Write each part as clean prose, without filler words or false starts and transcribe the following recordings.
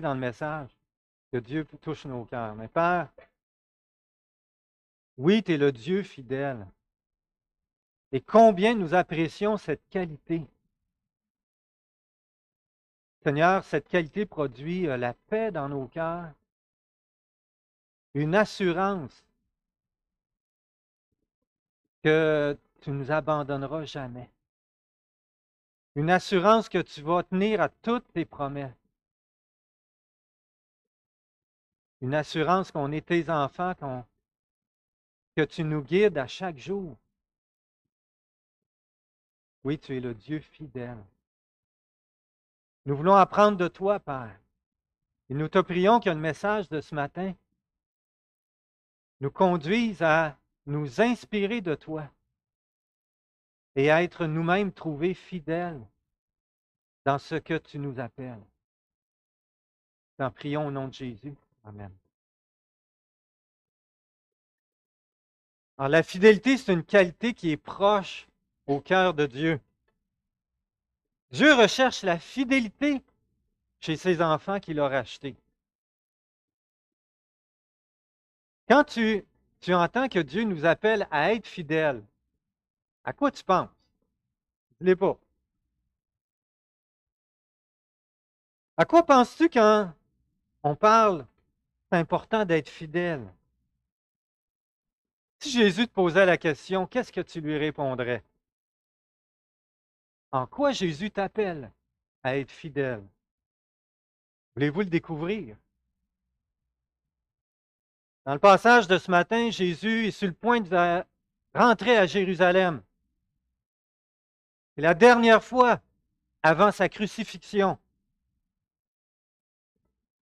dans le message, que Dieu touche nos cœurs. Mais Père, oui, tu es le Dieu fidèle. Et combien nous apprécions cette qualité. Seigneur, cette qualité produit la paix dans nos cœurs, une assurance que tu ne nous abandonneras jamais, une assurance que tu vas tenir à toutes tes promesses, une assurance qu'on est tes enfants, que tu nous guides à chaque jour. Oui, tu es le Dieu fidèle. Nous voulons apprendre de toi, Père. Et nous te prions que le message de ce matin nous conduise à nous inspirer de toi et à être nous-mêmes trouvés fidèles dans ce que tu nous appelles. T'en prions au nom de Jésus. Amen. Alors, la fidélité, c'est une qualité qui est proche au cœur de Dieu. Dieu recherche la fidélité chez ses enfants qu'il a rachetés. Quand tu entends que Dieu nous appelle à être fidèles, à quoi tu penses? Je ne l'ai pas. À quoi penses-tu quand on parle, c'est important d'être fidèle? Si Jésus te posait la question, qu'est-ce que tu lui répondrais? En quoi Jésus t'appelle à être fidèle? Voulez-vous le découvrir? Dans le passage de ce matin, Jésus est sur le point de rentrer à Jérusalem. C'est la dernière fois avant sa crucifixion.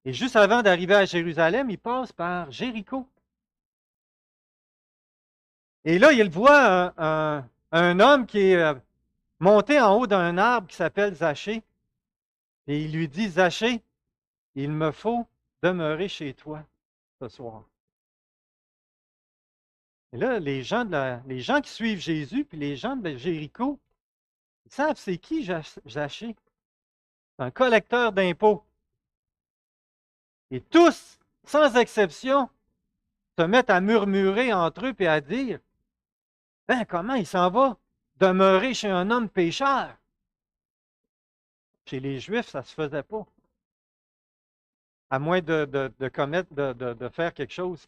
Et juste avant d'arriver à Jérusalem, il passe par Jéricho. Et là, il voit un homme qui est monté en haut d'un arbre qui s'appelle Zachée. Et il lui dit, Zachée, il me faut demeurer chez toi ce soir. Et là, les gens qui suivent Jésus, puis les gens de Jéricho, ils savent c'est qui Zachée. C'est un collecteur d'impôts. Et tous, sans exception, se mettent à murmurer entre eux et à dire, ben comment il s'en va demeurer chez un homme pécheur? Chez les Juifs, ça ne se faisait pas. À moins de commettre, de faire quelque chose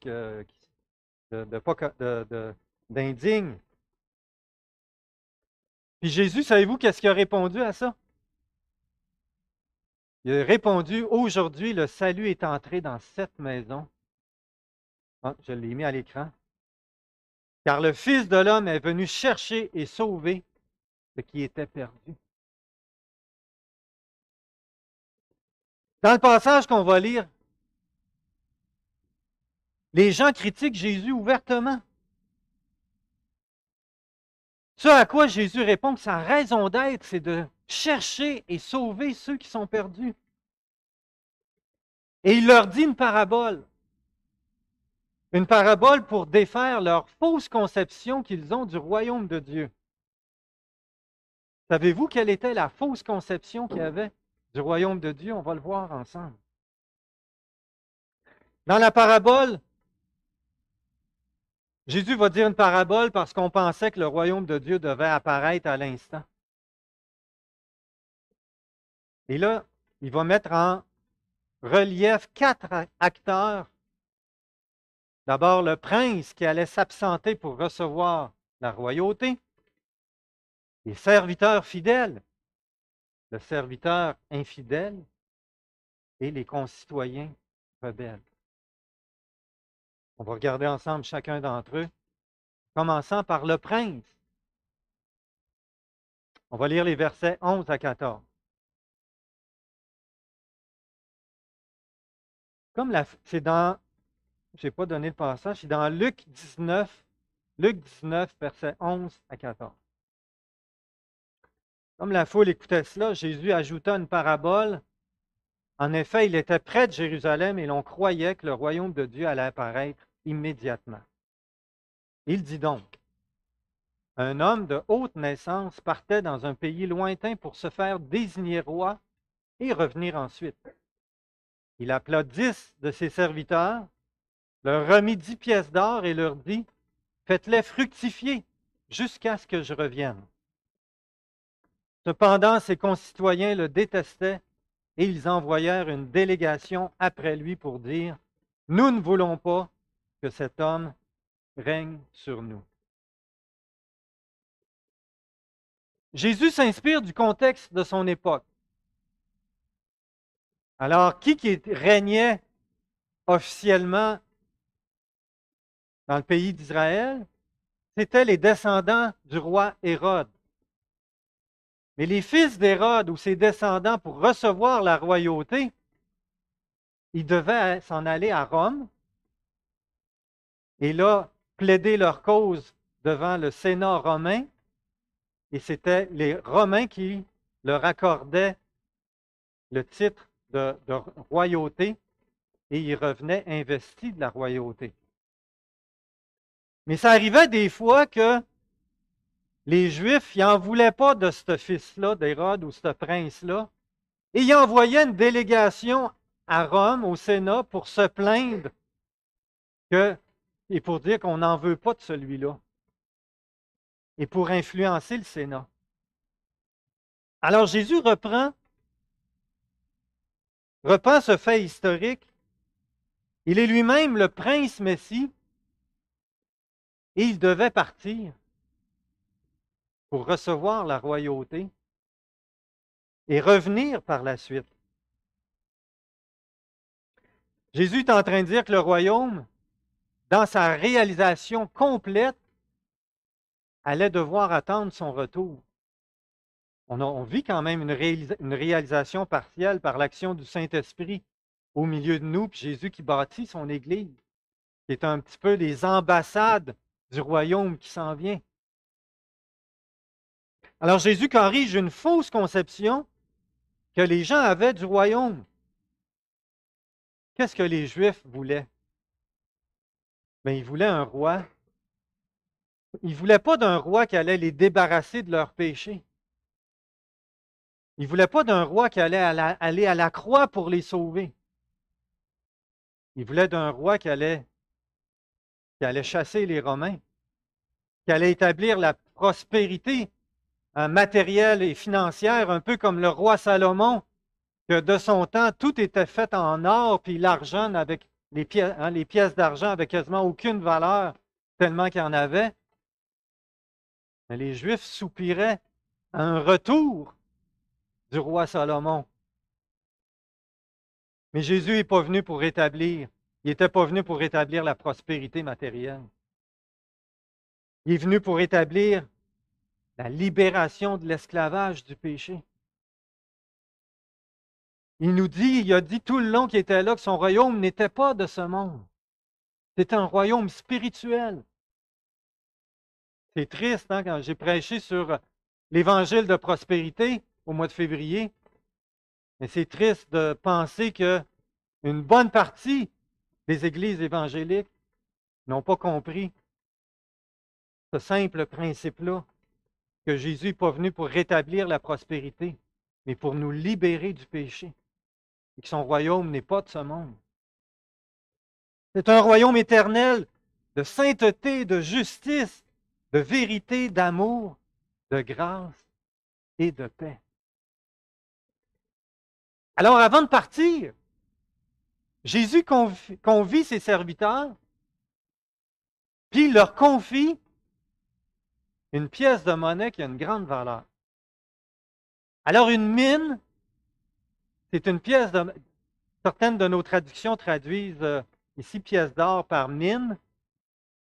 d'indigne. Puis Jésus, savez-vous qu'est-ce qu'il a répondu à ça? Il a répondu, aujourd'hui, le salut est entré dans cette maison. Ah, je l'ai mis à l'écran. Car le Fils de l'homme est venu chercher et sauver ce qui était perdu. Dans le passage qu'on va lire, les gens critiquent Jésus ouvertement. Ce à quoi Jésus répond que sa raison d'être, c'est de chercher et sauver ceux qui sont perdus. Et il leur dit une parabole. Une parabole pour défaire leur fausse conception qu'ils ont du royaume de Dieu. Savez-vous quelle était la fausse conception qu'il y avait du royaume de Dieu? On va le voir ensemble. Dans la parabole, Jésus va dire une parabole parce qu'on pensait que le royaume de Dieu devait apparaître à l'instant. Et là, il va mettre en relief 4 acteurs. D'abord, le prince qui allait s'absenter pour recevoir la royauté, les serviteurs fidèles, le serviteur infidèle et les concitoyens rebelles. On va regarder ensemble chacun d'entre eux, commençant par le prince. On va lire les versets 11 à 14. C'est dans, je n'ai pas donné le passage, c'est dans Luc 19, versets 11 à 14. Comme la foule écoutait cela, Jésus ajouta une parabole. En effet, il était près de Jérusalem et l'on croyait que le royaume de Dieu allait apparaître immédiatement. Il dit donc, un homme de haute naissance partait dans un pays lointain pour se faire désigner roi et revenir ensuite. Il appela 10 de ses serviteurs, leur remit 10 pièces d'or et leur dit, faites-les fructifier jusqu'à ce que je revienne. Cependant, ses concitoyens le détestaient et ils envoyèrent une délégation après lui pour dire, nous ne voulons pas que cet homme règne sur nous. Jésus s'inspire du contexte de son époque. Alors, qui régnait officiellement dans le pays d'Israël? C'étaient les descendants du roi Hérode. Mais les fils d'Hérode ou ses descendants, pour recevoir la royauté, ils devaient s'en aller à Rome et là, plaider leur cause devant le Sénat romain. Et c'était les Romains qui leur accordaient le titre de royauté et ils revenaient investis de la royauté. Mais ça arrivait des fois que les Juifs n'en voulaient pas de ce fils-là, d'Hérode ou ce prince-là, et ils envoyaient une délégation à Rome, au Sénat, pour se plaindre et pour dire qu'on n'en veut pas de celui-là, et pour influencer le Sénat. Alors Jésus reprend ce fait historique. Il est lui-même le prince Messie, et il devait partir pour recevoir la royauté et revenir par la suite. Jésus est en train de dire que le royaume, dans sa réalisation complète, allait devoir attendre son retour. On vit quand même une réalisation partielle par l'action du Saint-Esprit au milieu de nous, puis Jésus qui bâtit son Église, qui est un petit peu les ambassades du royaume qui s'en vient. Alors Jésus corrige une fausse conception que les gens avaient du royaume. Qu'est-ce que les Juifs voulaient? Bien, ils voulaient un roi. Ils ne voulaient pas d'un roi qui allait les débarrasser de leurs péchés. Ils ne voulaient pas d'un roi qui allait aller à la croix pour les sauver. Ils voulaient d'un roi qui allait chasser les Romains, qui allait établir la prospérité matérielle et financière, un peu comme le roi Salomon, que de son temps, tout était fait en or, puis l'argent, avec les pièces d'argent n'avaient quasiment aucune valeur, tellement qu'il y en avait. Mais les Juifs soupiraient à un retour du roi Salomon. Mais Jésus n'est pas venu pour il n'était pas venu pour rétablir la prospérité matérielle. Il est venu pour établir la libération de l'esclavage du péché. Il a dit tout le long qu'il était là que son royaume n'était pas de ce monde. C'était un royaume spirituel. C'est triste, hein, quand j'ai prêché sur l'évangile de prospérité au mois de février, mais c'est triste de penser qu'une bonne partie des églises évangéliques n'ont pas compris ce simple principe-là, que Jésus n'est pas venu pour rétablir la prospérité, mais pour nous libérer du péché, et que son royaume n'est pas de ce monde. C'est un royaume éternel de sainteté, de justice, de vérité, d'amour, de grâce et de paix. Alors, avant de partir, Jésus convie ses serviteurs, puis il leur confie une pièce de monnaie qui a une grande valeur. Alors, une mine, c'est une pièce de... Certaines de nos traductions traduisent ici pièce d'or par mine.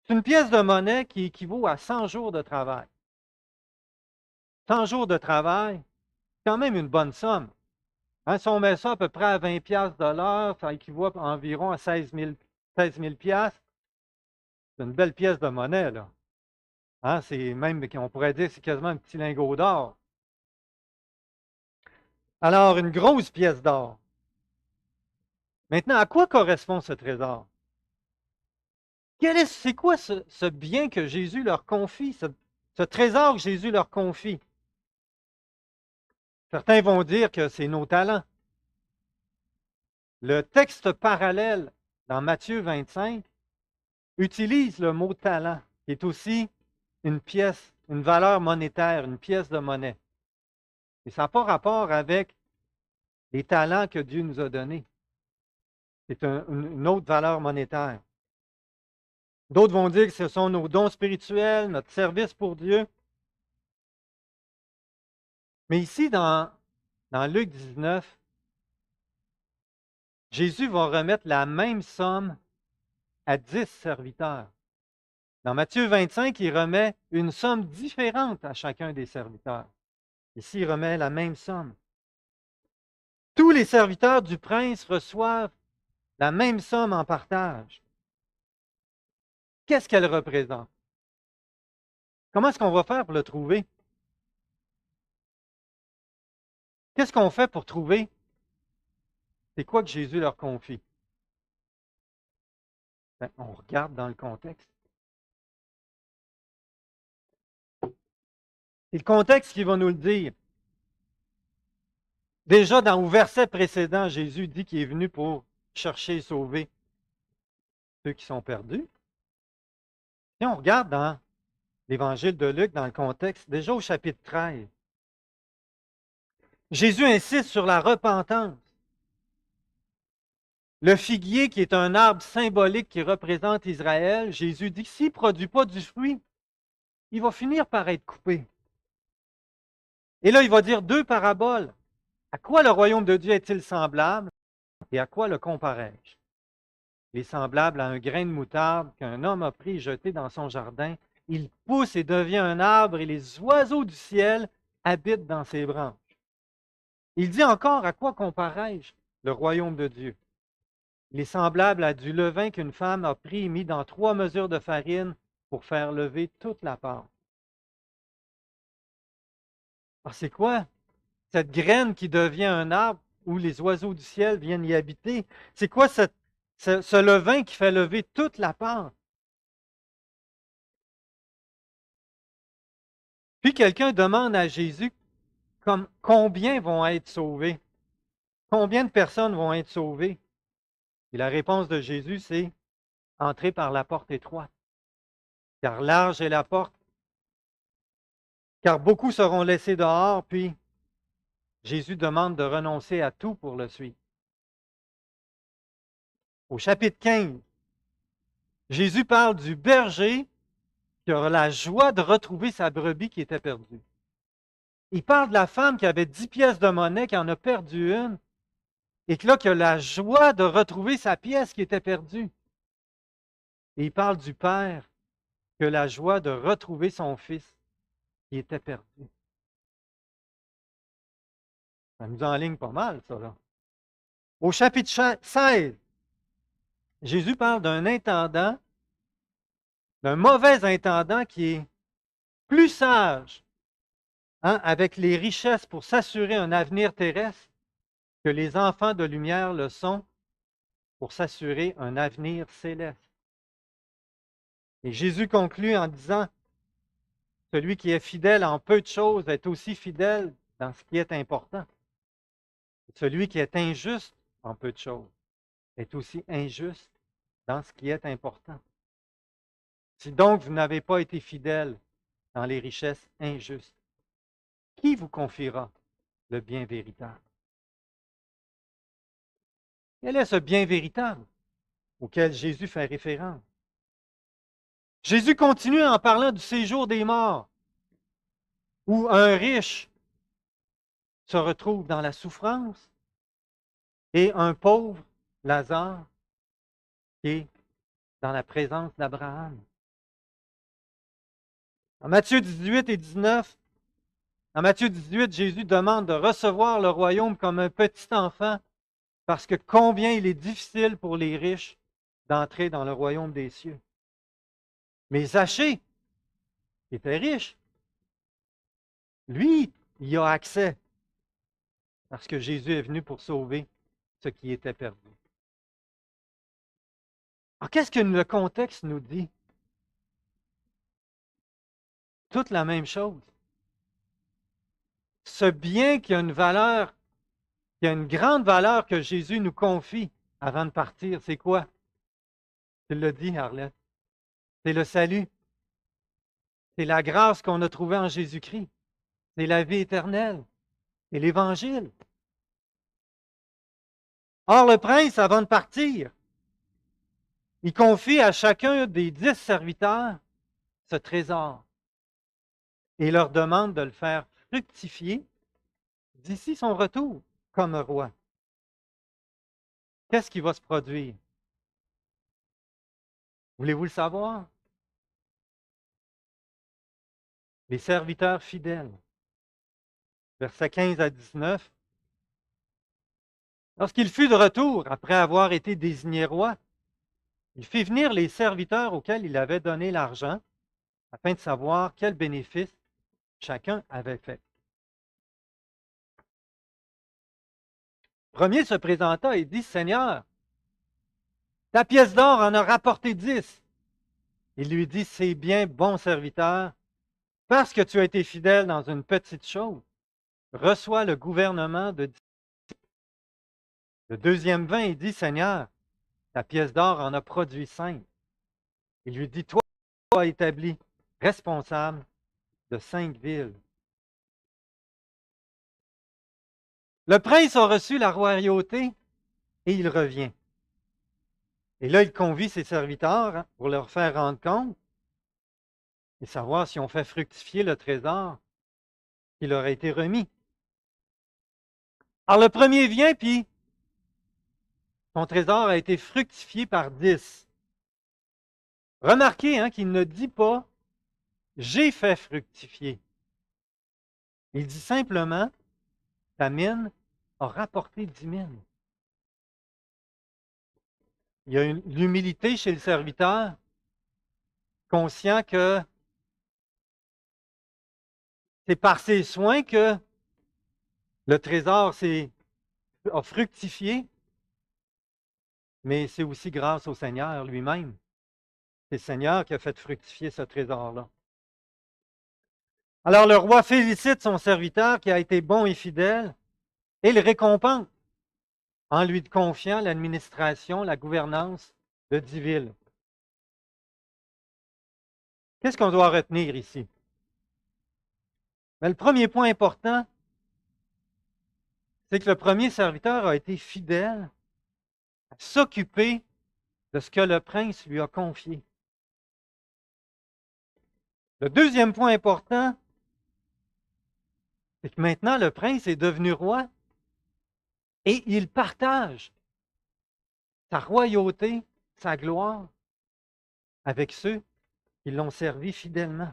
C'est une pièce de monnaie qui équivaut à 100 jours de travail. 100 jours de travail, c'est quand même une bonne somme. Hein, si on met ça à peu près à 20 piastres de l'heure, ça équivaut environ à 16 000 piastres. C'est une belle pièce de monnaie, là. Hein, c'est même, on pourrait dire, c'est quasiment un petit lingot d'or. Alors, une grosse pièce d'or. Maintenant, à quoi correspond ce trésor? C'est quoi ce bien que Jésus leur confie, ce trésor que Jésus leur confie? Certains vont dire que c'est nos talents. Le texte parallèle dans Matthieu 25 utilise le mot talent, qui est aussi une pièce, une valeur monétaire, une pièce de monnaie. Et ça n'a pas rapport avec les talents que Dieu nous a donnés. C'est une autre valeur monétaire. D'autres vont dire que ce sont nos dons spirituels, notre service pour Dieu. Mais ici, dans Luc 19, Jésus va remettre la même somme à 10 serviteurs. Dans Matthieu 25, il remet une somme différente à chacun des serviteurs. Ici, il remet la même somme. Tous les serviteurs du prince reçoivent la même somme en partage. Qu'est-ce qu'elle représente? Comment est-ce qu'on va faire pour le trouver? Qu'est-ce qu'on fait pour trouver? C'est quoi que Jésus leur confie? Ben, on regarde dans le contexte. C'est le contexte qui va nous le dire. Déjà, au verset précédent, Jésus dit qu'il est venu pour chercher et sauver ceux qui sont perdus. Si on regarde dans l'Évangile de Luc, dans le contexte, déjà au chapitre 13, Jésus insiste sur la repentance. Le figuier, qui est un arbre symbolique qui représente Israël, Jésus dit que s'il ne produit pas du fruit, il va finir par être coupé. Et là, il va dire deux paraboles. À quoi le royaume de Dieu est-il semblable et à quoi le comparais-je? Il est semblable à un grain de moutarde qu'un homme a pris et jeté dans son jardin. Il pousse et devient un arbre et les oiseaux du ciel habitent dans ses branches. Il dit encore, à quoi comparais-je le royaume de Dieu? Il est semblable à du levain qu'une femme a pris et mis dans 3 mesures de farine pour faire lever toute la pâte. Alors c'est quoi? Cette graine qui devient un arbre où les oiseaux du ciel viennent y habiter. C'est quoi ce levain qui fait lever toute la pâte? Puis quelqu'un demande à Jésus combien vont être sauvés? Combien de personnes vont être sauvées? Et la réponse de Jésus, c'est entrez par la porte étroite. Car large est la porte, car beaucoup seront laissés dehors, puis Jésus demande de renoncer à tout pour le suivre. Au chapitre 15, Jésus parle du berger qui aura la joie de retrouver sa brebis qui était perdue. Il parle de la femme qui avait 10 pièces de monnaie, qui en a perdu une, et qui a la joie de retrouver sa pièce qui était perdue. Et il parle du père qui a la joie de retrouver son fils qui était perdu. Ça nous enligne pas mal, ça, là. Au chapitre 16, Jésus parle d'un intendant, d'un mauvais intendant qui est plus sage avec les richesses pour s'assurer un avenir terrestre que les enfants de lumière le sont pour s'assurer un avenir céleste. Et Jésus conclut en disant, celui qui est fidèle en peu de choses est aussi fidèle dans ce qui est important. Celui qui est injuste en peu de choses est aussi injuste dans ce qui est important. Si donc vous n'avez pas été fidèle dans les richesses injustes, qui vous confiera le bien véritable? Quel est ce bien véritable auquel Jésus fait référence? Jésus continue en parlant du séjour des morts, où un riche se retrouve dans la souffrance et un pauvre, Lazare, qui est dans la présence d'Abraham. En Matthieu 18 et 19, en Matthieu 18, Jésus demande de recevoir le royaume comme un petit enfant parce que combien il est difficile pour les riches d'entrer dans le royaume des cieux. Mais Zachée, qui était riche, lui, il y a accès parce que Jésus est venu pour sauver ce qui était perdu. Alors, qu'est-ce que le contexte nous dit? Toute la même chose. Ce bien qui a une valeur, qui a une grande valeur que Jésus nous confie, avant de partir, c'est quoi? Tu l'as dit, Arlette. C'est le salut. C'est la grâce qu'on a trouvée en Jésus-Christ. C'est la vie éternelle. C'est l'Évangile. Or, le prince, avant de partir, il confie à chacun des 10 serviteurs ce trésor et leur demande de le faire fructifier d'ici son retour comme roi. Qu'est-ce qui va se produire? Voulez-vous le savoir? Les serviteurs fidèles. Versets 15 à 19. Lorsqu'il fut de retour, après avoir été désigné roi, il fit venir les serviteurs auxquels il avait donné l'argent, afin de savoir quel bénéfice chacun avait fait. Le premier se présenta et dit, Seigneur, ta pièce d'or en a rapporté 10. Il lui dit, c'est bien, bon serviteur, parce que tu as été fidèle dans une petite chose, reçois le gouvernement de 10. Le deuxième vint et dit, Seigneur, ta pièce d'or en a produit 5. Il lui dit, toi, établi responsable de 5 villes. Le prince a reçu la royauté et il revient. Et là, il convie ses serviteurs pour leur faire rendre compte et savoir si on fait fructifier le trésor qui leur a été remis. Alors, le premier vient, puis son trésor a été fructifié par 10. Remarquez qu'il ne dit pas « j'ai fait fructifier ». Il dit simplement « ta mine a rapporté 10 000 ». Il y a l'humilité chez le serviteur, conscient que c'est par ses soins que le trésor a fructifié, mais c'est aussi grâce au Seigneur lui-même. C'est le Seigneur qui a fait fructifier ce trésor-là. Alors le roi félicite son serviteur qui a été bon et fidèle et le récompense en lui confiant l'administration, la gouvernance de 10 villes. Qu'est-ce qu'on doit retenir ici? Bien, le premier point important, c'est que le premier serviteur a été fidèle à s'occuper de ce que le prince lui a confié. Le deuxième point important, c'est que maintenant le prince est devenu roi et il partage sa royauté, sa gloire avec ceux qui l'ont servi fidèlement.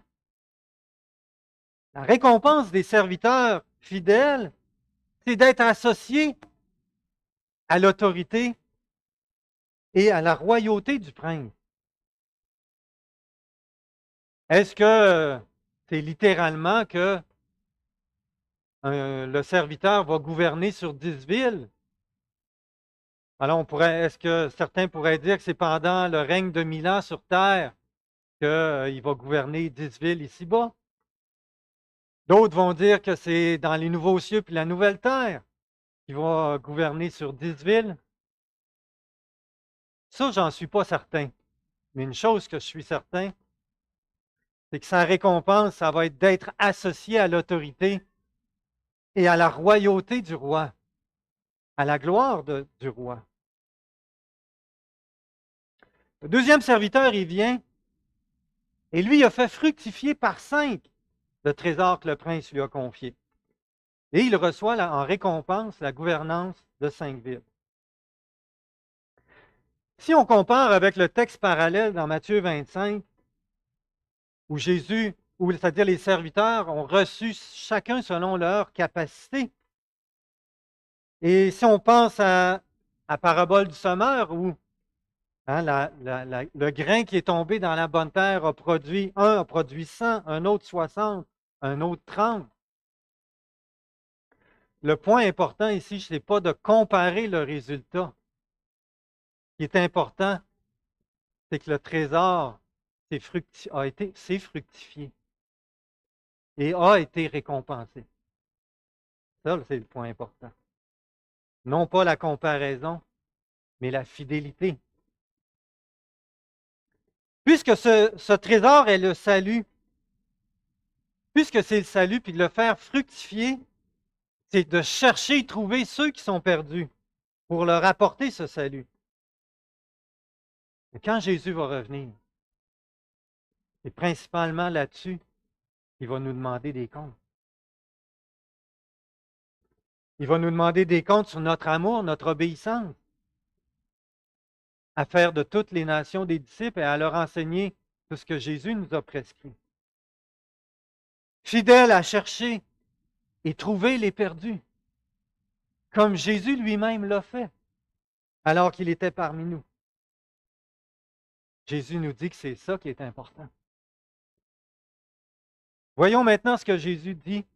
La récompense des serviteurs fidèles, c'est d'être associés à l'autorité et à la royauté du prince. Est-ce que c'est littéralement que le serviteur va gouverner sur 10 villes? Alors, est-ce que certains pourraient dire que c'est pendant le règne de 1000 ans sur terre qu'il va gouverner 10 villes ici-bas? D'autres vont dire que c'est dans les nouveaux cieux et la nouvelle terre qu'il va gouverner sur 10 villes. Ça, j'en suis pas certain. Mais une chose que je suis certain, c'est que sa récompense, ça va être d'être associé à l'autorité et à la royauté du roi, à la gloire du roi. Le deuxième serviteur, il vient et lui, il a fait fructifier par 5 le trésor que le prince lui a confié. Et il reçoit en récompense la gouvernance de 5 villes. Si on compare avec le texte parallèle dans Matthieu 25, où c'est-à-dire les serviteurs ont reçu chacun selon leur capacité. Et si on pense à la parabole du semeur, où le grain qui est tombé dans la bonne terre a produit 100, un autre 60, un autre 30. Le point important ici, ce n'est pas de comparer le résultat. Ce qui est important, c'est que le trésor s'est fructifié et a été récompensé. Ça, c'est le point important. Non pas la comparaison, mais la fidélité. Puisque ce trésor est le salut, puisque c'est le salut, puis de le faire fructifier, c'est de chercher et trouver ceux qui sont perdus pour leur apporter ce salut. Et quand Jésus va revenir, c'est principalement là-dessus qu'il va nous demander des comptes. Il va nous demander des comptes sur notre amour, notre obéissance, à faire de toutes les nations des disciples et à leur enseigner tout ce que Jésus nous a prescrit. Fidèle à chercher et trouver les perdus, comme Jésus lui-même l'a fait, alors qu'il était parmi nous. Jésus nous dit que c'est ça qui est important. Voyons maintenant ce que Jésus dit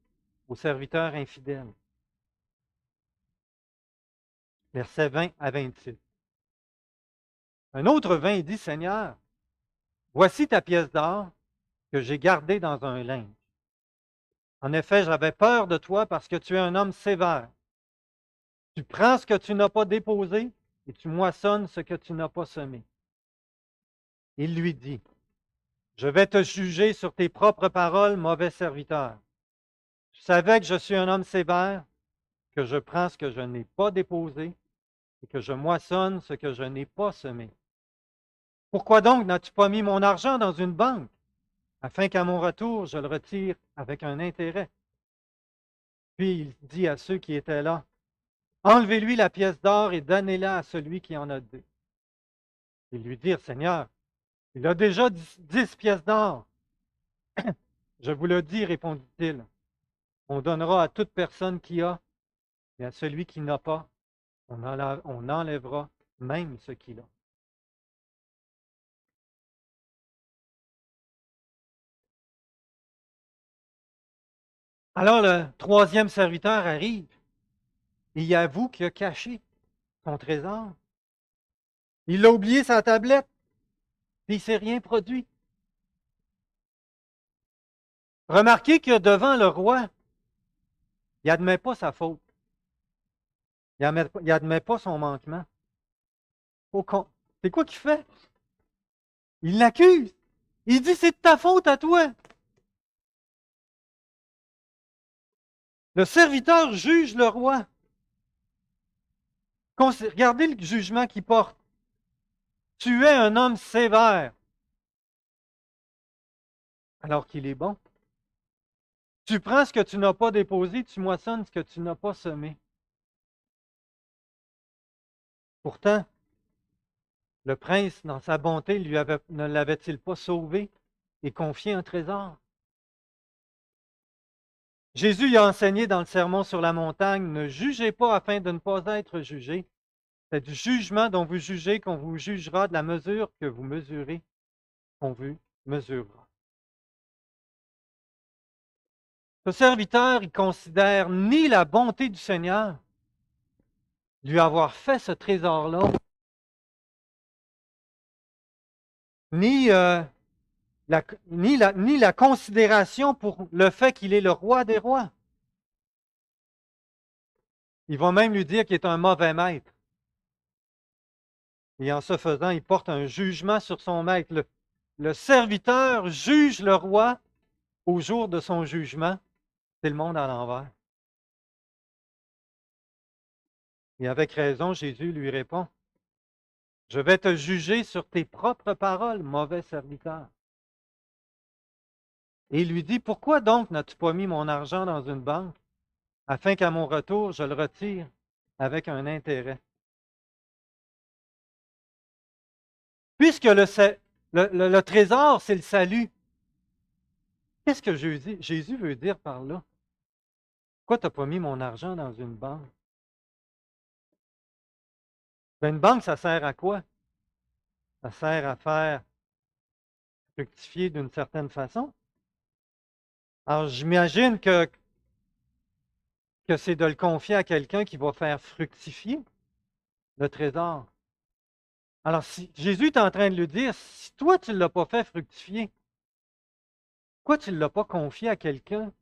aux serviteurs infidèles. Versets 20 à 26. Un autre vint et dit, Seigneur, voici ta pièce d'or que j'ai gardée dans un linge. En effet, j'avais peur de toi parce que tu es un homme sévère. Tu prends ce que tu n'as pas déposé et tu moissonnes ce que tu n'as pas semé. Il lui dit, je vais te juger sur tes propres paroles, mauvais serviteur. Tu savais que je suis un homme sévère, que je prends ce que je n'ai pas déposé et que je moissonne ce que je n'ai pas semé. Pourquoi donc n'as-tu pas mis mon argent dans une banque, afin qu'à mon retour, je le retire avec un intérêt? Puis il dit à ceux qui étaient là, enlevez-lui la pièce d'or et donnez-la à celui qui en a deux. Ils lui dirent, Seigneur, il a déjà 10 pièces d'or. Je vous le dis, répondit-il, on donnera à toute personne qui a, et à celui qui n'a pas, on enlèvera même ce qu'il a. Alors le troisième serviteur arrive. Il y avoue qu'il a caché son trésor. Il a oublié sa tablette, et il ne s'est rien produit. Remarquez que devant le roi, il n'admet pas sa faute. Il n'admet pas son manquement. C'est quoi qu'il fait? Il l'accuse. Il dit, c'est de ta faute à toi. Le serviteur juge le roi. Regardez le jugement qu'il porte. Tu es un homme sévère, alors qu'il est bon. Tu prends ce que tu n'as pas déposé, tu moissonnes ce que tu n'as pas semé. Pourtant, le prince, dans sa bonté, ne l'avait-il pas sauvé et confié un trésor? Jésus y a enseigné dans le Sermon sur la montagne, ne jugez pas afin de ne pas être jugés. C'est du jugement dont vous jugez qu'on vous jugera, de la mesure que vous mesurez qu'on vous mesurera. Ce serviteur, il considère ni la bonté du Seigneur, lui avoir fait ce trésor-là, ni la considération pour le fait qu'il est le roi des rois. Il va même lui dire qu'il est un mauvais maître. Et en ce faisant, il porte un jugement sur son maître. Le serviteur juge le roi au jour de son jugement. C'est le monde à l'envers. Et avec raison, Jésus lui répond, je vais te juger sur tes propres paroles, mauvais serviteur. Et il lui dit, pourquoi donc n'as-tu pas mis mon argent dans une banque, afin qu'à mon retour, je le retire avec un intérêt? Puisque le trésor, c'est le salut, qu'est-ce que Jésus veut dire par là? Pourquoi tu n'as pas mis mon argent dans une banque? Ben, une banque, ça sert à quoi? Ça sert à faire fructifier d'une certaine façon. Alors, j'imagine que c'est de le confier à quelqu'un qui va faire fructifier le trésor. Alors, si Jésus est en train de lui dire, si toi, tu ne l'as pas fait fructifier, pourquoi tu ne l'as pas confié à quelqu'un?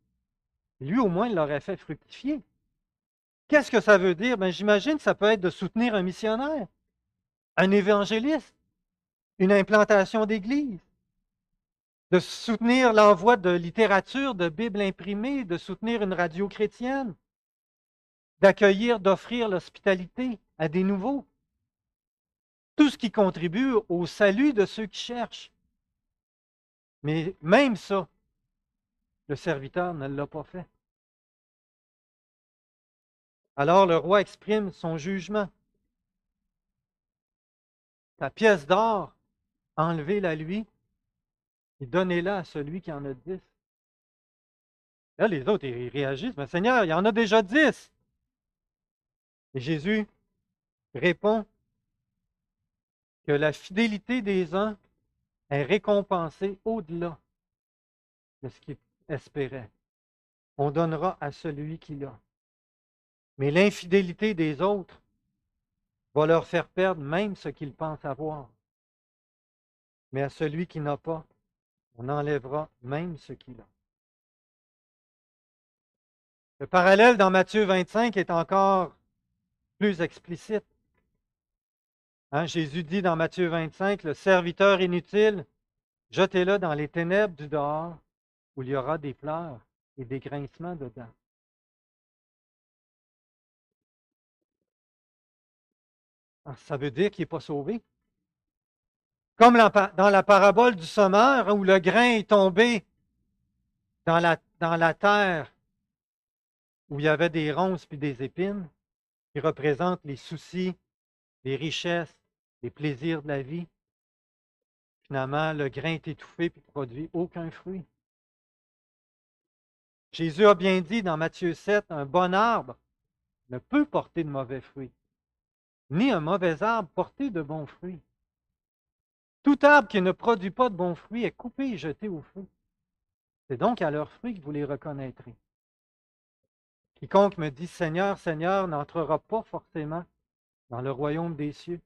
Lui, au moins, il l'aurait fait fructifier. Qu'est-ce que ça veut dire? Ben, j'imagine que ça peut être de soutenir un missionnaire. un évangéliste, une implantation d'église, de soutenir l'envoi de littérature, de Bibles imprimées, de soutenir une radio chrétienne, d'accueillir, d'offrir l'hospitalité à des nouveaux. Tout ce qui contribue au salut de ceux qui cherchent. Mais même ça, le serviteur ne l'a pas fait. Alors le roi exprime son jugement. Ta pièce d'or, enlevez-la lui et donnez-la à celui qui en a 10. Là, les autres, ils réagissent, mais Seigneur, il y en a déjà 10. Et Jésus répond que la fidélité des uns est récompensée au-delà de ce qu'ils espéraient. On donnera à celui qui l'a. Mais l'infidélité des autres va leur faire perdre même ce qu'ils pensent avoir. Mais à celui qui n'a pas, on enlèvera même ce qu'il a. Le parallèle dans Matthieu 25 est encore plus explicite. Jésus dit dans Matthieu 25, le serviteur inutile, jetez-le dans les ténèbres du dehors, où il y aura des pleurs et des grincements de dents. Alors, ça veut dire qu'il n'est pas sauvé. Comme dans la parabole du semeur, où le grain est tombé dans la terre, où il y avait des ronces puis des épines, qui représentent les soucis, les richesses, les plaisirs de la vie. Finalement, le grain est étouffé et ne produit aucun fruit. Jésus a bien dit dans Matthieu 7, un bon arbre ne peut porter de mauvais fruits, ni un mauvais arbre porter de bons fruits. Tout arbre qui ne produit pas de bons fruits est coupé et jeté au feu. C'est donc à leurs fruits que vous les reconnaîtrez. Quiconque me dit Seigneur, Seigneur n'entrera pas forcément dans le royaume des cieux,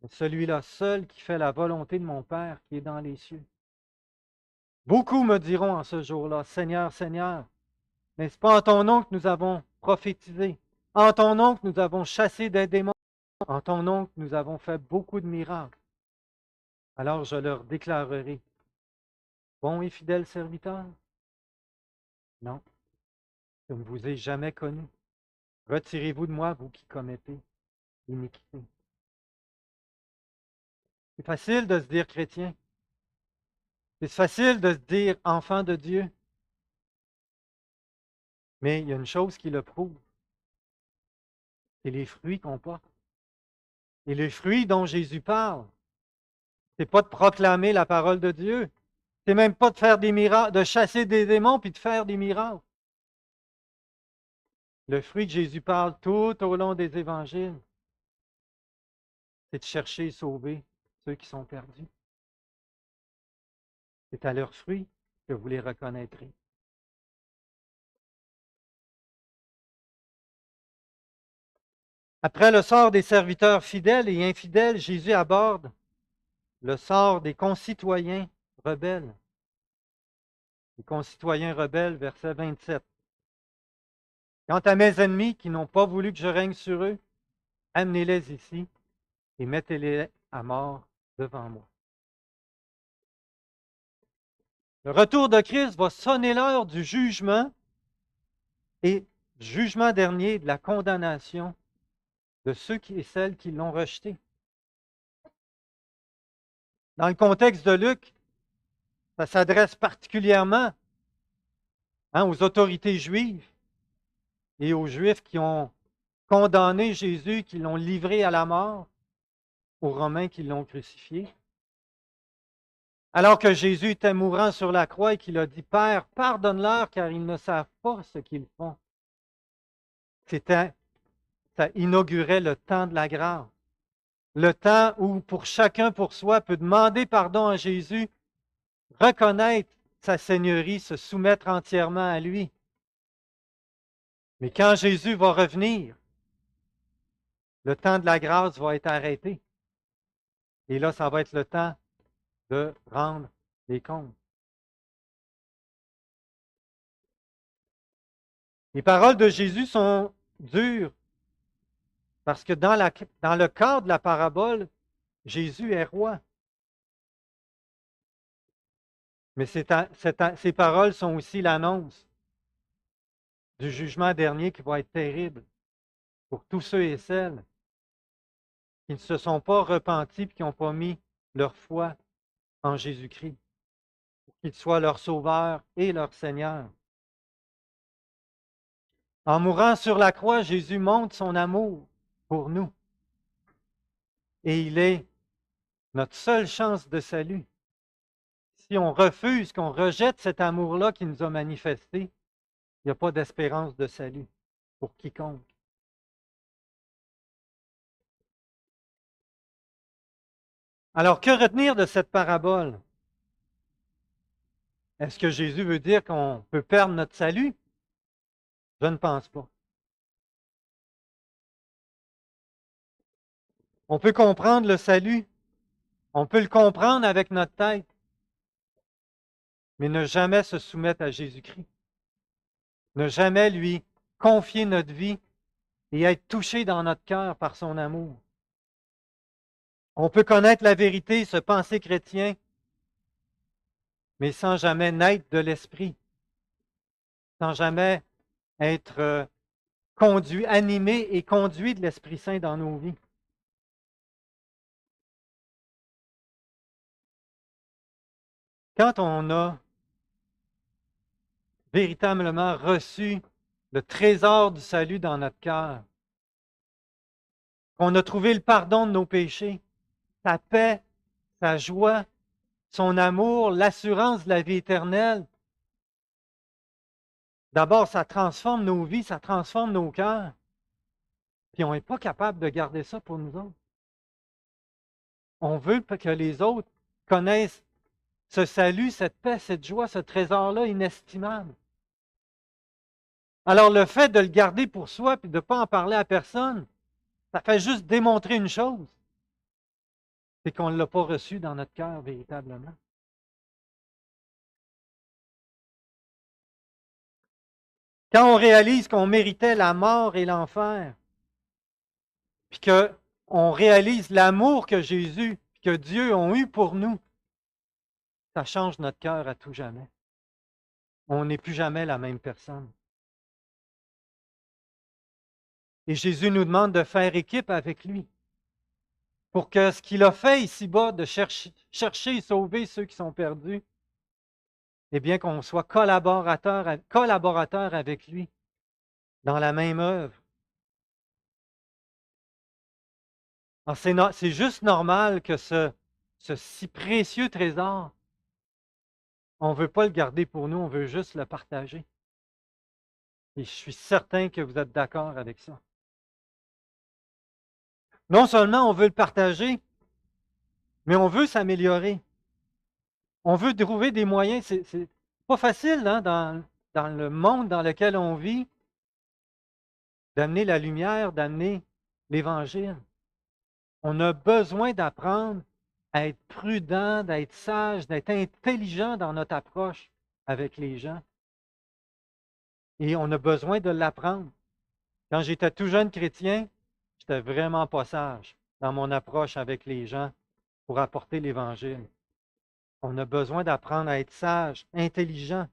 mais celui-là seul qui fait la volonté de mon Père qui est dans les cieux. Beaucoup me diront en ce jour-là, Seigneur, Seigneur, n'est-ce pas en ton nom que nous avons prophétisé, en ton nom que nous avons chassé des démons, en ton nom que nous avons fait beaucoup de miracles. Alors je leur déclarerai, bon et fidèle serviteur, non, je ne vous ai jamais connu. Retirez-vous de moi, vous qui commettez l'iniquité. C'est facile de se dire chrétien. C'est facile de se dire enfant de Dieu. Mais il y a une chose qui le prouve. C'est les fruits qu'on porte. Et les fruits dont Jésus parle, c'est pas de proclamer la parole de Dieu. C'est même pas de faire des miracles, de chasser des démons puis de faire des miracles. Le fruit que Jésus parle tout au long des évangiles, c'est de chercher et sauver ceux qui sont perdus. C'est à leurs fruits que vous les reconnaîtrez. Après le sort des serviteurs fidèles et infidèles, Jésus aborde le sort des concitoyens rebelles. Les concitoyens rebelles, verset 27. Quant à mes ennemis qui n'ont pas voulu que je règne sur eux, amenez-les ici et mettez-les à mort devant moi. Le retour de Christ va sonner l'heure du jugement et jugement dernier de la condamnation de ceux et celles qui l'ont rejeté. Dans le contexte de Luc, ça s'adresse particulièrement aux autorités juives et aux Juifs qui ont condamné Jésus, qui l'ont livré à la mort, aux Romains qui l'ont crucifié. Alors que Jésus était mourant sur la croix et qu'il a dit, Père, pardonne-leur car ils ne savent pas ce qu'ils font. Ça inaugurait le temps de la grâce. Le temps où pour chacun pour soi peut demander pardon à Jésus, reconnaître sa seigneurie, se soumettre entièrement à lui. Mais quand Jésus va revenir, le temps de la grâce va être arrêté. Et là, ça va être le temps de rendre les comptes. Les paroles de Jésus sont dures Parce que dans le cadre de la parabole, Jésus est roi. Mais ces paroles sont aussi l'annonce du jugement dernier qui va être terrible pour tous ceux et celles qui ne se sont pas repentis et qui n'ont pas mis leur foi en Jésus-Christ, pour qu'il soit leur Sauveur et leur Seigneur. En mourant sur la croix, Jésus montre son amour pour nous. Et il est notre seule chance de salut. Si on refuse, qu'on rejette cet amour-là qu'il nous a manifesté, il n'y a pas d'espérance de salut pour quiconque. Alors, que retenir de cette parabole? Est-ce que Jésus veut dire qu'on peut perdre notre salut? Je ne pense pas. On peut comprendre le salut, on peut le comprendre avec notre tête, mais ne jamais se soumettre à Jésus-Christ. Ne jamais lui confier notre vie et être touché dans notre cœur par son amour. On peut connaître la vérité, se penser chrétien, mais sans jamais naître de l'Esprit, sans jamais être conduit, animé et conduit de l'Esprit Saint dans nos vies. Quand on a véritablement reçu le trésor du salut dans notre cœur, qu'on a trouvé le pardon de nos péchés, sa paix, sa joie, son amour, l'assurance de la vie éternelle, d'abord, ça transforme nos vies, ça transforme nos cœurs, puis on n'est pas capable de garder ça pour nous autres. On veut que les autres connaissent ce salut, cette paix, cette joie, ce trésor-là inestimable. Alors, le fait de le garder pour soi et de ne pas en parler à personne, ça fait juste démontrer une chose, c'est qu'on ne l'a pas reçu dans notre cœur véritablement. Quand on réalise qu'on méritait la mort et l'enfer, puis qu'on réalise l'amour que Jésus, que Dieu ont eu pour nous, ça change notre cœur à tout jamais. On n'est plus jamais la même personne. Et Jésus nous demande de faire équipe avec lui pour que ce qu'il a fait ici-bas, de chercher et sauver ceux qui sont perdus, eh bien qu'on soit collaborateur avec lui dans la même œuvre. Alors c'est juste normal que ce si précieux trésor, on ne veut pas le garder pour nous, on veut juste le partager. Et je suis certain que vous êtes d'accord avec ça. Non seulement on veut le partager, mais on veut s'améliorer. On veut trouver des moyens. C'est pas facile hein, dans le monde dans lequel on vit d'amener la lumière, d'amener l'Évangile. On a besoin d'apprendre à être prudent, d'être sage, d'être intelligent dans notre approche avec les gens. Et on a besoin de l'apprendre. Quand j'étais tout jeune chrétien, j'étais vraiment pas sage dans mon approche avec les gens pour apporter l'Évangile. On a besoin d'apprendre à être sage, intelligent.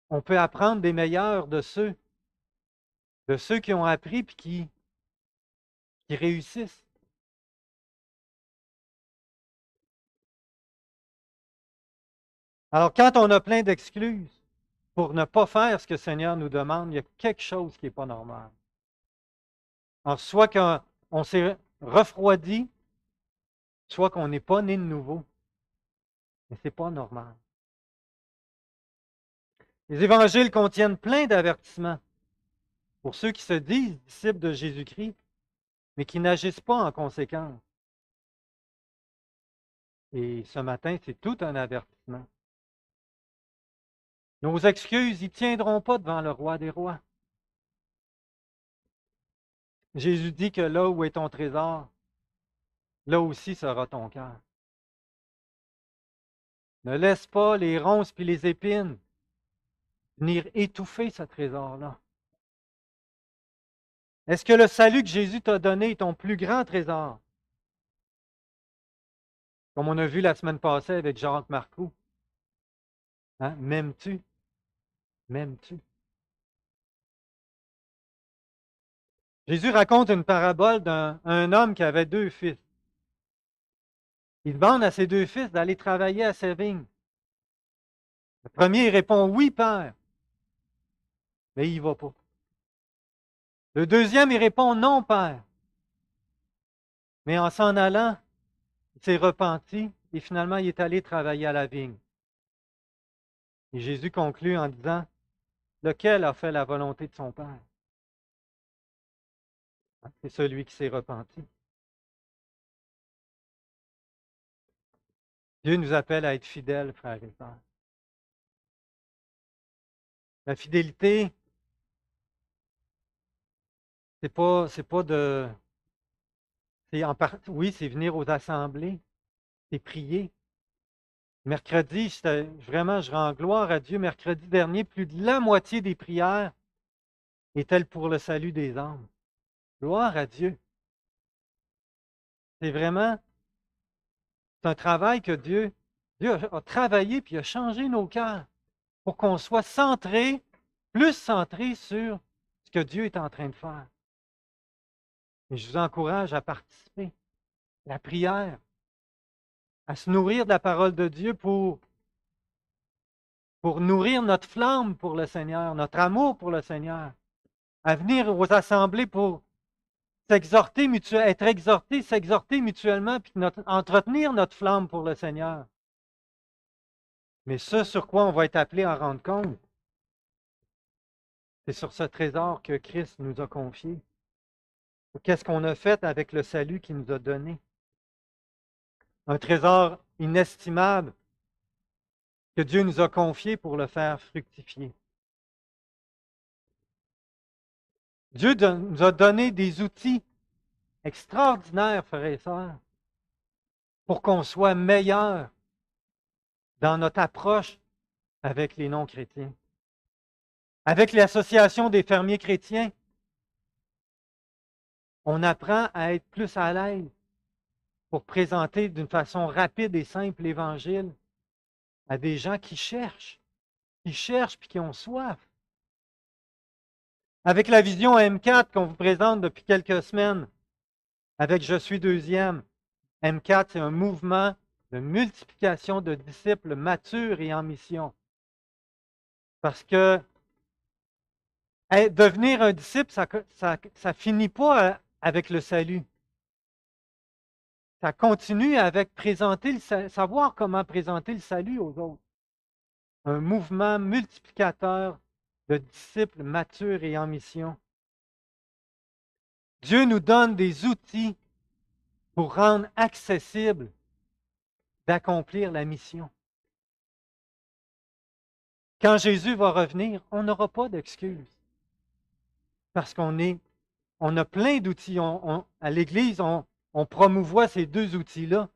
On peut apprendre des meilleurs de ceux qui ont appris et qui réussissent. Alors, quand on a plein d'excuses pour ne pas faire ce que le Seigneur nous demande, il y a quelque chose qui n'est pas normal. Alors, soit qu'on s'est refroidi, soit qu'on n'est pas né de nouveau. Mais ce n'est pas normal. Les évangiles contiennent plein d'avertissements pour ceux qui se disent disciples de Jésus-Christ, mais qui n'agissent pas en conséquence. Et ce matin, c'est tout un avertissement. Nos excuses, ils ne tiendront pas devant le roi des rois. Jésus dit que là où est ton trésor, là aussi sera ton cœur. Ne laisse pas les ronces puis les épines venir étouffer ce trésor-là. Est-ce que le salut que Jésus t'a donné est ton plus grand trésor? Comme on a vu la semaine passée avec Jacques Marcoux. Hein? M'aimes-tu? M'aimes-tu? Jésus raconte une parabole d'un homme qui avait 2 fils. Il demande à ses 2 fils d'aller travailler à ses vignes. Le premier, il répond oui, père, mais il n'y va pas. Le deuxième, il répond non, père. Mais en s'en allant, il s'est repenti et finalement, il est allé travailler à la vigne. Et Jésus conclut en disant, lequel a fait la volonté de son père? C'est celui qui s'est repenti. Dieu nous appelle à être fidèles, frères et sœurs. La fidélité, c'est pas de. Oui, c'est venir aux assemblées, c'est prier. Mercredi, vraiment, je rends gloire à Dieu. Mercredi dernier, plus de la moitié des prières étaient pour le salut des âmes. Gloire à Dieu. C'est vraiment, c'est un travail que Dieu a travaillé puis a changé nos cœurs pour qu'on soit centré, plus centré sur ce que Dieu est en train de faire. Et je vous encourage à participer. La prière, à se nourrir de la parole de Dieu pour nourrir notre flamme pour le Seigneur, notre amour pour le Seigneur, à venir aux assemblées pour être exhorté, s'exhorter mutuellement, puis entretenir notre flamme pour le Seigneur. Mais ce sur quoi on va être appelé à rendre compte, c'est sur ce trésor que Christ nous a confié. Qu'est-ce qu'on a fait avec le salut qu'il nous a donné? Un trésor inestimable que Dieu nous a confié pour le faire fructifier. Dieu nous a donné des outils extraordinaires, frères et sœurs, pour qu'on soit meilleurs dans notre approche avec les non-chrétiens. Avec l'Association des fermiers chrétiens, on apprend à être plus à l'aise pour présenter d'une façon rapide et simple l'Évangile à des gens qui cherchent puis qui ont soif. Avec la vision M4 qu'on vous présente depuis quelques semaines, avec Je suis deuxième, M4, c'est un mouvement de multiplication de disciples matures et en mission. Parce que devenir un disciple, ça finit pas avec le salut. Ça continue avec savoir comment présenter le salut aux autres. Un mouvement multiplicateur de disciples matures et en mission. Dieu nous donne des outils pour rendre accessible d'accomplir la mission. Quand Jésus va revenir, on n'aura pas d'excuses. Parce on a plein d'outils. À l'Église, on promouvoit ces 2 outils-là.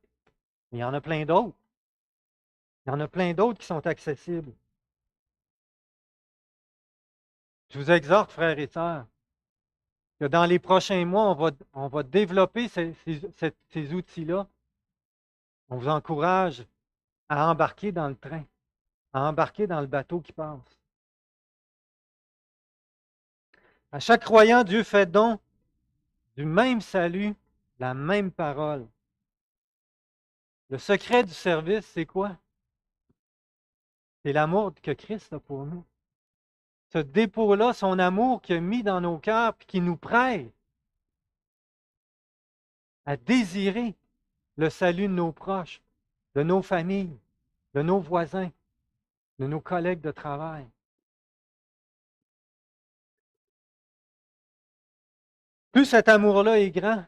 Mais il y en a plein d'autres. Il y en a plein d'autres qui sont accessibles. Je vous exhorte, frères et sœurs, que dans les prochains mois, on va développer ces outils-là. On vous encourage à embarquer dans le train, à embarquer dans le bateau qui passe. À chaque croyant, Dieu fait don du même salut, la même parole. Le secret du service, c'est quoi? C'est l'amour que Christ a pour nous. Ce dépôt-là, son amour qu'il a mis dans nos cœurs et qui nous prête à désirer le salut de nos proches, de nos familles, de nos voisins, de nos collègues de travail. Plus cet amour-là est grand,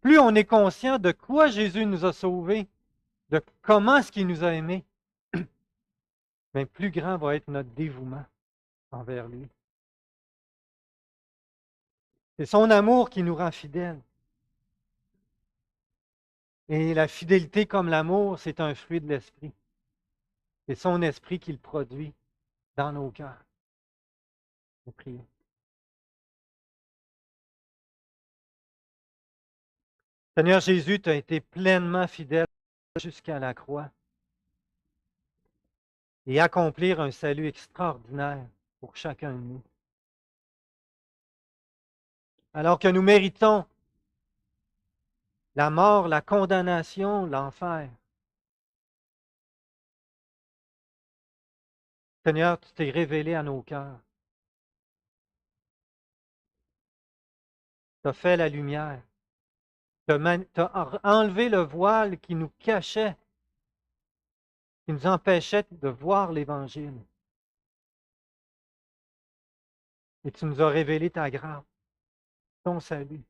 plus on est conscient de quoi Jésus nous a sauvés, de comment est-ce qu'il nous a aimés, bien plus grand va être notre dévouement envers lui. C'est son amour qui nous rend fidèles. Et la fidélité comme l'amour, c'est un fruit de l'esprit. C'est son esprit qui le produit dans nos cœurs. Prions. Seigneur Jésus, tu as été pleinement fidèle jusqu'à la croix et accomplir un salut extraordinaire pour chacun de nous. Alors que nous méritons la mort, la condamnation, l'enfer. Seigneur, tu t'es révélé à nos cœurs. Tu as fait la lumière. Tu as enlevé le voile qui nous cachait, qui nous empêchait de voir l'Évangile. Et tu nous as révélé ta grâce, ton salut.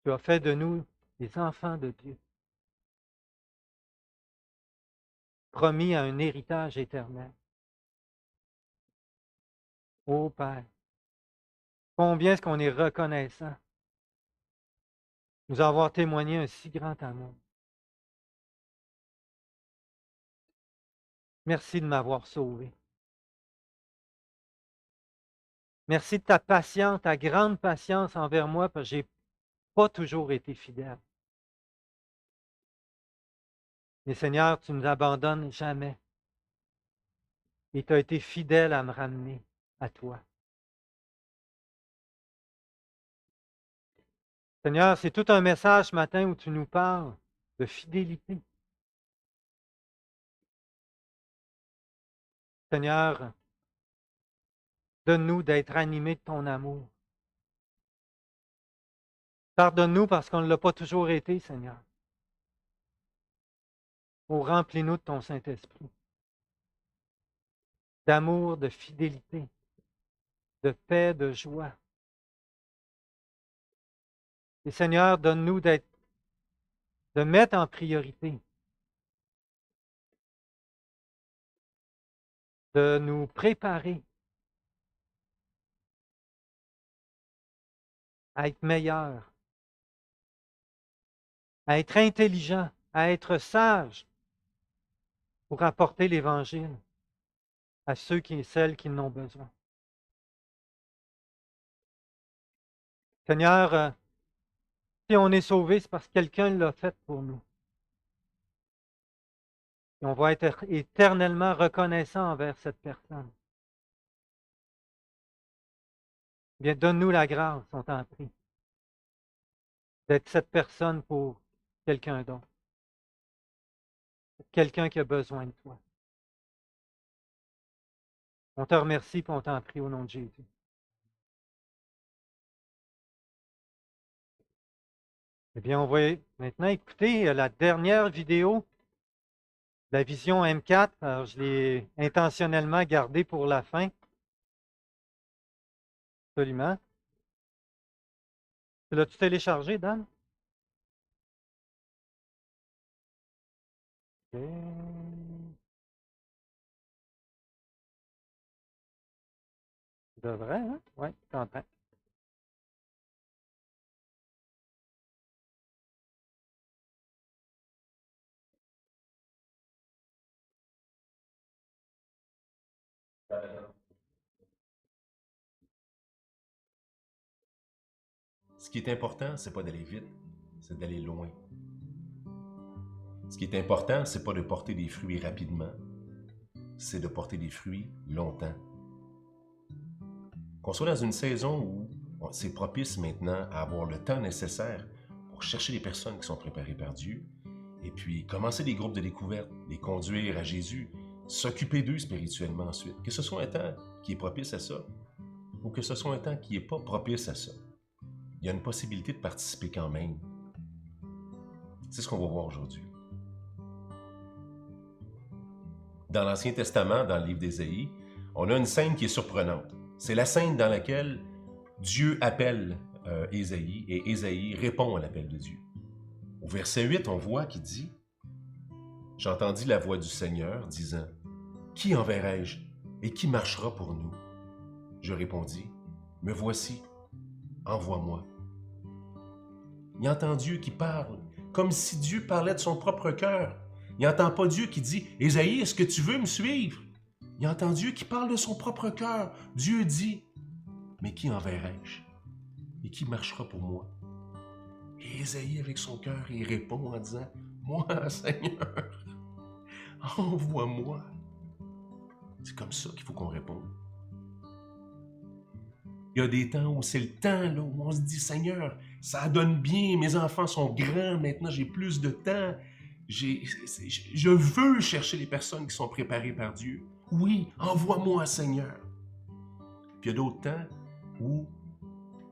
Tu as fait de nous des enfants de Dieu, promis à un héritage éternel. Ô Père, combien est-ce qu'on est reconnaissant de nous avoir témoigné un si grand amour. Merci de m'avoir sauvé. Merci de ta patience, ta grande patience envers moi, parce que je n'ai pas toujours été fidèle. Mais Seigneur, tu ne nous abandonnes jamais. Et tu as été fidèle à me ramener à toi. Seigneur, c'est tout un message ce matin où tu nous parles de fidélité. Seigneur, donne-nous d'être animés de ton amour. Pardonne-nous parce qu'on ne l'a pas toujours été, Seigneur. Oh, remplis-nous de ton Saint-Esprit, d'amour, de fidélité, de paix, de joie. Et Seigneur, donne-nous de mettre en priorité, de nous préparer à être meilleurs, à être intelligents, à être sages pour apporter l'Évangile à ceux et celles qui en ont besoin. Seigneur, si on est sauvé, c'est parce que quelqu'un l'a fait pour nous. Et on va être éternellement reconnaissant envers cette personne. Bien, donne-nous la grâce, on t'en prie, d'être cette personne pour quelqu'un d'autre, quelqu'un qui a besoin de toi. On te remercie et on t'en prie au nom de Jésus. Eh bien, on va maintenant écouter la dernière vidéo de la vision M4. Alors, je l'ai intentionnellement gardée pour la fin. Absolument. Tu l'as-tu téléchargé, Dan? OK. Tu devrais, hein? Oui, t'entends. Ce qui est important, c'est pas d'aller vite, c'est d'aller loin. Ce qui est important, c'est pas de porter des fruits rapidement, c'est de porter des fruits longtemps. Qu'on soit dans une saison où c'est propice maintenant à avoir le temps nécessaire pour chercher les personnes qui sont préparées par Dieu, et puis commencer des groupes de découverte, les conduire à Jésus, s'occuper d'eux spirituellement ensuite. Que ce soit un temps qui est propice à ça, ou que ce soit un temps qui n'est pas propice à ça. Il y a une possibilité de participer quand même. C'est ce qu'on va voir aujourd'hui. Dans l'Ancien Testament, dans le livre d'Ésaïe, on a une scène qui est surprenante. C'est la scène dans laquelle Dieu appelle Ésaïe et Ésaïe répond à l'appel de Dieu. Au verset 8, on voit qu'il dit « J'entendis la voix du Seigneur disant « Qui enverrai-je et qui marchera pour nous? » Je répondis « Me voici, envoie-moi. » Il entend Dieu qui parle, comme si Dieu parlait de son propre cœur. Il n'entend pas Dieu qui dit « Ésaïe, est-ce que tu veux me suivre? » Il entend Dieu qui parle de son propre cœur. Dieu dit « Mais qui enverrai-je? » et qui marchera pour moi. Et Ésaïe, avec son cœur, il répond en disant, moi, Seigneur, envoie-moi. C'est comme ça qu'il faut qu'on réponde. Il y a des temps où c'est le temps là, où on se dit, Seigneur, ça donne bien, mes enfants sont grands, maintenant j'ai plus de temps. Je veux chercher les personnes qui sont préparées par Dieu. Oui, envoie-moi, Seigneur. Puis il y a d'autres temps où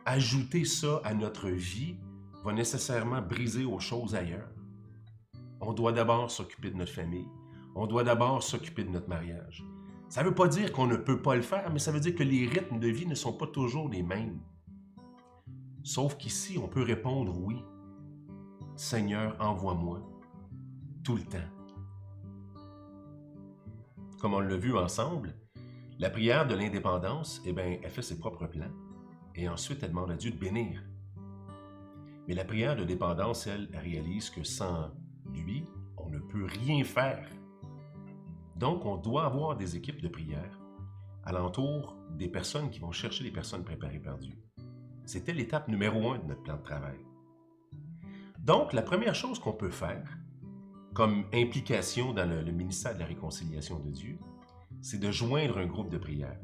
ajouter ça à notre vie va nécessairement briser aux choses ailleurs. On doit d'abord s'occuper de notre famille. On doit d'abord s'occuper de notre mariage. Ça ne veut pas dire qu'on ne peut pas le faire, mais ça veut dire que les rythmes de vie ne sont pas toujours les mêmes. Sauf qu'ici, on peut répondre oui. Seigneur, envoie-moi tout le temps. Comme on l'a vu ensemble, la prière de l'indépendance, elle fait ses propres plans. Et ensuite, elle demande à Dieu de bénir. Mais la prière de dépendance, elle réalise que sans lui, on ne peut rien faire. Donc, on doit avoir des équipes de prière alentour des personnes qui vont chercher les personnes préparées par Dieu. C'était l'étape numéro 1 de notre plan de travail. Donc, la première chose qu'on peut faire, comme implication dans le ministère de la réconciliation de Dieu, c'est de joindre un groupe de prière.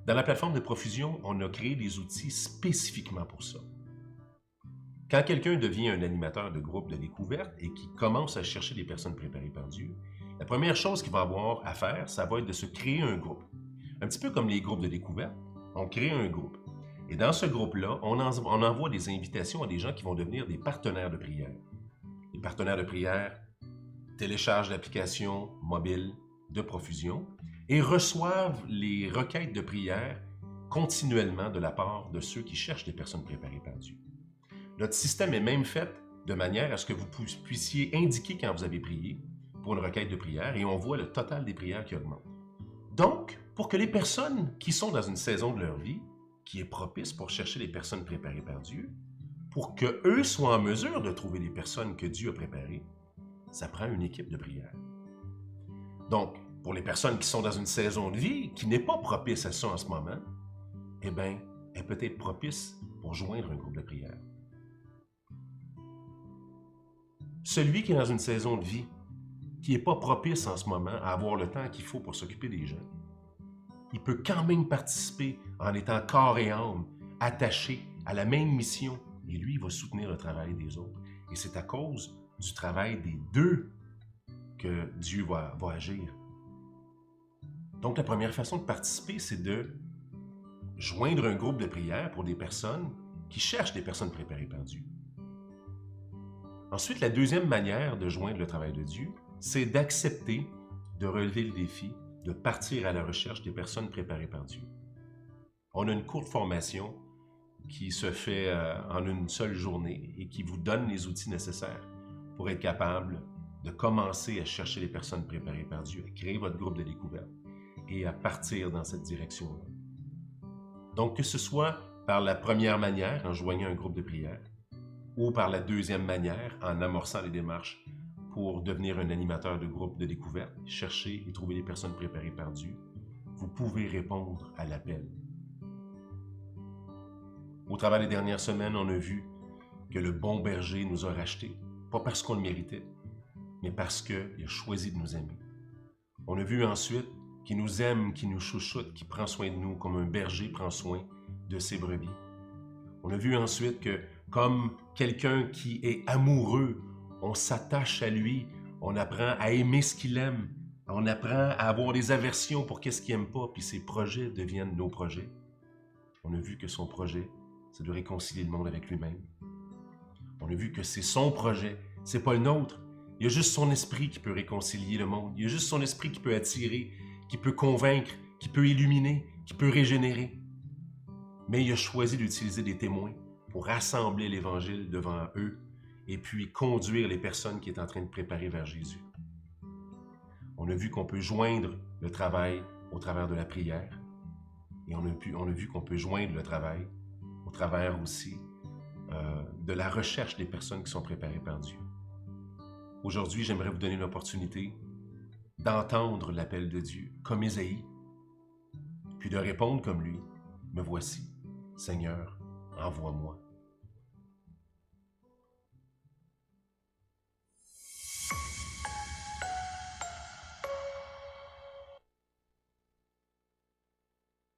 Dans la plateforme de Profusion, on a créé des outils spécifiquement pour ça. Quand quelqu'un devient un animateur de groupe de découverte et qui commence à chercher des personnes préparées par Dieu, la première chose qu'il va avoir à faire, ça va être de se créer un groupe. Un petit peu comme les groupes de découverte, on crée un groupe. Et dans ce groupe-là, on envoie des invitations à des gens qui vont devenir des partenaires de prière. Les partenaires de prière téléchargent l'application mobile de Profusion et reçoivent les requêtes de prière continuellement de la part de ceux qui cherchent des personnes préparées par Dieu. Notre système est même fait de manière à ce que vous puissiez indiquer quand vous avez prié pour une requête de prière et on voit le total des prières qui augmente. Donc, pour que les personnes qui sont dans une saison de leur vie qui est propice pour chercher les personnes préparées par Dieu, pour qu'eux soient en mesure de trouver les personnes que Dieu a préparées, ça prend une équipe de prière. Donc, pour les personnes qui sont dans une saison de vie qui n'est pas propice à ça en ce moment, elle peut être propice pour joindre un groupe de prière. Celui qui est dans une saison de vie qui n'est pas propice en ce moment à avoir le temps qu'il faut pour s'occuper des gens, il peut quand même participer en étant corps et âme attaché à la même mission et lui, il va soutenir le travail des autres. Et c'est à cause du travail des deux que Dieu va agir. Donc, la première façon de participer, c'est de joindre un groupe de prière pour des personnes qui cherchent des personnes préparées par Dieu. Ensuite, la deuxième manière de joindre le travail de Dieu, c'est d'accepter de relever le défi, de partir à la recherche des personnes préparées par Dieu. On a une courte formation qui se fait en une seule journée et qui vous donne les outils nécessaires pour être capable de commencer à chercher les personnes préparées par Dieu, à créer votre groupe de découverte et à partir dans cette direction-là. Donc, que ce soit par la première manière, en joignant un groupe de prière, ou par la deuxième manière, en amorçant les démarches pour devenir un animateur de groupe de découverte, chercher et trouver les personnes préparées par Dieu, vous pouvez répondre à l'appel. Au travers des dernières semaines, on a vu que le bon berger nous a rachetés, pas parce qu'on le méritait, mais parce qu'il a choisi de nous aimer. On a vu ensuite qu'il nous aime, qu'il nous chouchoute, qu'il prend soin de nous comme un berger prend soin de ses brebis. On a vu ensuite que comme quelqu'un qui est amoureux, on s'attache à lui, on apprend à aimer ce qu'il aime, on apprend à avoir des aversions pour qu'est-ce qu'il n'aime pas, puis ses projets deviennent nos projets. On a vu que son projet, c'est de réconcilier le monde avec lui-même. On a vu que c'est son projet, c'est pas le nôtre. Il y a juste son esprit qui peut réconcilier le monde. Il y a juste son esprit qui peut attirer, qui peut convaincre, qui peut illuminer, qui peut régénérer. Mais il a choisi d'utiliser des témoins pour rassembler l'Évangile devant eux et puis conduire les personnes qui est en train de préparer vers Jésus. On a vu qu'on peut joindre le travail au travers de la prière et on a vu qu'on peut joindre le travail au travers aussi de la recherche des personnes qui sont préparées par Dieu. Aujourd'hui, j'aimerais vous donner l'opportunité d'entendre l'appel de Dieu, comme Ésaïe. puis de répondre comme lui, « Me voici, Seigneur, envoie-moi. »